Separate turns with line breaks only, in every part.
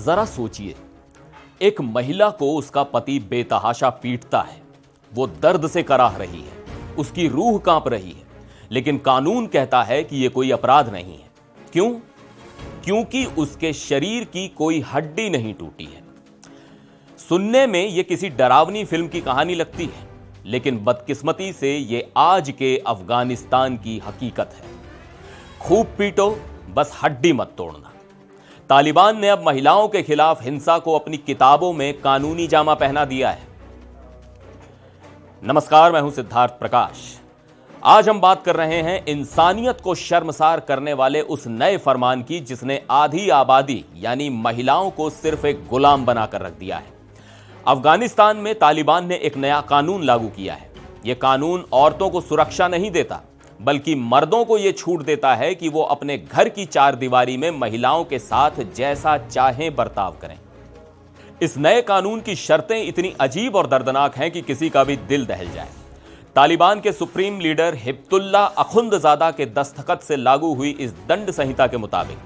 जरा सोचिए, एक महिला को उसका पति बेतहाशा पीटता है, वो दर्द से कराह रही है, उसकी रूह कांप रही है, लेकिन कानून कहता है कि यह कोई अपराध नहीं है। क्यों? क्योंकि उसके शरीर की कोई हड्डी नहीं टूटी है। सुनने में यह किसी डरावनी फिल्म की कहानी लगती है, लेकिन बदकिस्मती से यह आज के अफगानिस्तान की हकीकत है। खूब पीटो, बस हड्डी मत तोड़ना। तालिबान ने अब महिलाओं के खिलाफ हिंसा को अपनी किताबों में कानूनी जामा पहना दिया है। नमस्कार, मैं हूं सिद्धार्थ प्रकाश। आज हम बात कर रहे हैं इंसानियत को शर्मसार करने वाले उस नए फरमान की जिसने आधी आबादी यानी महिलाओं को सिर्फ एक गुलाम बनाकर रख दिया है। अफगानिस्तान में तालिबान ने एक नया कानून लागू किया है। यह कानून औरतों को सुरक्षा नहीं देता, बल्कि मर्दों को यह छूट देता है कि वो अपने घर की चारदीवारी में महिलाओं के साथ जैसा चाहें बर्ताव करें। इस नए कानून की शर्तें इतनी अजीब और दर्दनाक हैं कि किसी का भी दिल दहल जाए। तालिबान के सुप्रीम लीडर हिब्तुल्लाह अखुंदजादा के दस्तखत से लागू हुई इस दंड संहिता के मुताबिक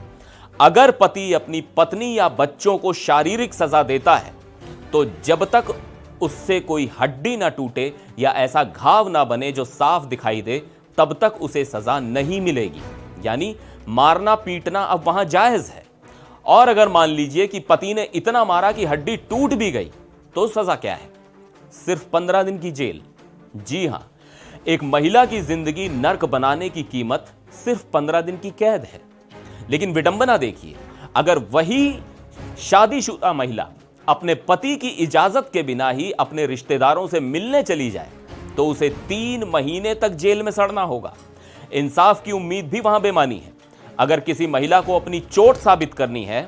अगर पति अपनी पत्नी या बच्चों को शारीरिक सजा देता है तो जब तक उससे कोई हड्डी ना टूटे या ऐसा घाव ना बने जो साफ दिखाई दे, तब तक उसे सजा नहीं मिलेगी। यानी मारना पीटना अब वहां जायज है। और अगर मान लीजिए कि पति ने इतना मारा कि हड्डी टूट भी गई, तो सजा क्या है? सिर्फ 15 दिन की जेल। जी हां, एक महिला की जिंदगी नर्क बनाने की कीमत सिर्फ 15 दिन की कैद है। लेकिन विडंबना देखिए, अगर वही शादीशुदा महिला अपने पति की इजाजत के बिना ही अपने रिश्तेदारों से मिलने चली जाए तो उसे 3 महीने तक जेल में सड़ना होगा। इंसाफ की उम्मीद भी वहां बेमानी है। अगर किसी महिला को अपनी चोट साबित करनी है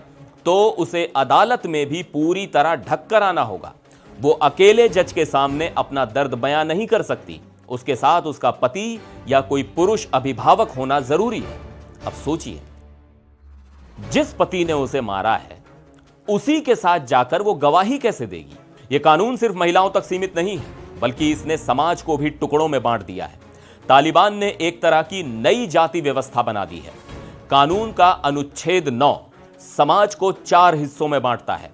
तो उसे अदालत में भी पूरी तरह ढक कर आना होगा। वो अकेले जज के सामने अपना दर्द बयां नहीं कर सकती, उसके साथ उसका पति या कोई पुरुष अभिभावक होना जरूरी है। अब सोचिए, जिस पति ने उसे मारा है उसी के साथ जाकर वो गवाही कैसे देगी? यह कानून सिर्फ महिलाओं तक सीमित नहीं है, बल्कि इसने समाज को भी टुकड़ों में बांट दिया है। तालिबान ने एक तरह की नई जाति व्यवस्था बना दी है। कानून का अनुच्छेद 9 समाज को 4 हिस्सों में बांटता है: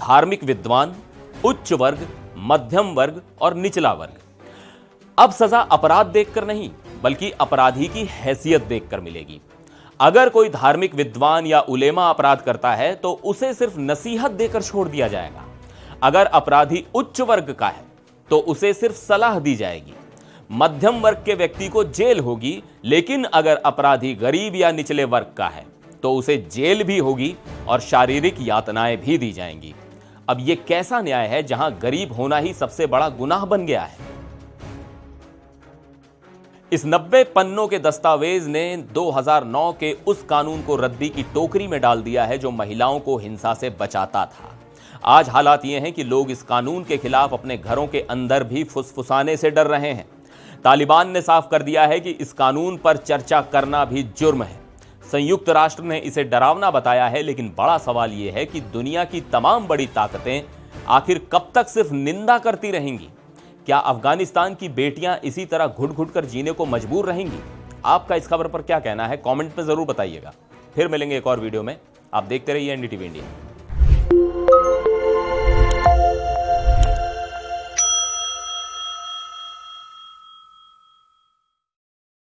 धार्मिक विद्वान, उच्च वर्ग, मध्यम वर्ग और निचला वर्ग। अब सजा अपराध देखकर नहीं, बल्कि अपराधी की हैसियत देखकर मिलेगी। अगर कोई धार्मिक विद्वान या उलेमा अपराध करता है तो उसे सिर्फ नसीहत देकर छोड़ दिया जाएगा। अगर अपराधी उच्च वर्ग का है तो उसे सिर्फ सलाह दी जाएगी। मध्यम वर्ग के व्यक्ति को जेल होगी, लेकिन अगर अपराधी गरीब या निचले वर्ग का है तो उसे जेल भी होगी और शारीरिक यातनाएं भी दी जाएंगी। अब यह कैसा न्याय है जहां गरीब होना ही सबसे बड़ा गुनाह बन गया है? इस 90 पन्नों के दस्तावेज ने 2009 के उस कानून को रद्दी की टोकरी में डाल दिया है जो महिलाओं को हिंसा से बचाता था। आज हालात ये हैं कि लोग इस कानून के खिलाफ अपने घरों के अंदर भी फुसफुसाने से डर रहे हैं। तालिबान ने साफ कर दिया है कि इस कानून पर चर्चा करना भी जुर्म है। संयुक्त राष्ट्र ने इसे डरावना बताया है, लेकिन बड़ा सवाल यह है कि दुनिया की तमाम बड़ी ताकतें आखिर कब तक सिर्फ निंदा करती रहेंगी? क्या अफगानिस्तान की बेटियां इसी तरह घुट घुट कर जीने को मजबूर रहेंगी? आपका इस खबर पर क्या कहना है? कमेंट में जरूर बताइएगा। फिर मिलेंगे एक और वीडियो में। आप देखते रहिए एनडीटीवी इंडिया।